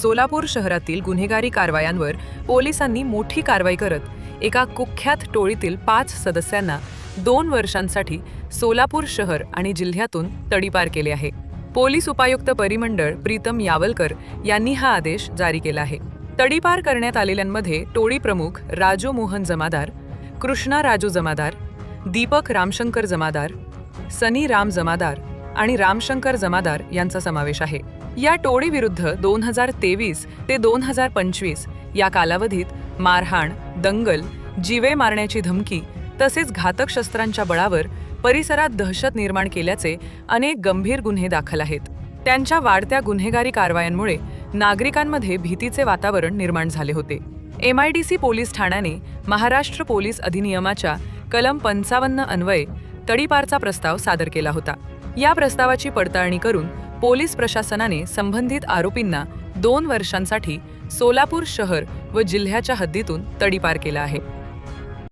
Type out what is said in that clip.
सोलापूर शहरातील गुन्हेगारी कारवायांवर पोलिसांनी मोठी कारवाई करत एका कुख्यात टोळीतील 5 सदस्यांना 2 वर्षांसाठी सोलापूर शहर आणि जिल्ह्यातून तडीपार केले आहे। पोलीस उपायुक्त परिमंडळ प्रीतम यावलकर यांनी हा आदेश जारी केला आहे। तडीपार करण्यात आलेल्यांमध्ये टोळी प्रमुख राजू मोहन जमादार, कृष्णा राजू जमादार, दीपक रामशंकर जमादार, सनी राम जमादार आणि रामशंकर जमादार यांचा समावेश आहे। या टोळीविरुद्ध 2023 ते 2025 या कालावधीत मारहाण, दंगल, जीवे मारण्याची धमकी तसेच घातक शस्त्रांच्या बळावर परिसरात दहशत निर्माण केल्याचे अनेक गंभीर गुन्हे दाखल आहेत। त्यांच्या वाढत्या गुन्हेगारी कारवायांमुळे नागरिकांमध्ये भीतीचे वातावरण निर्माण झाले होते। MIDC पोलीस ठाण्याने महाराष्ट्र पोलीस अधिनियमाच्या कलम 55 अन्वये तडीपारचा प्रस्ताव सादर केला होता। या प्रस्तावाची पडताळणी करून पोलीस प्रशासनाने संबंधित आरोपींना 2 वर्षांसाठी सोलापूर शहर व जिल्ह्याच्या हद्दीतून तडीपार केला आहे।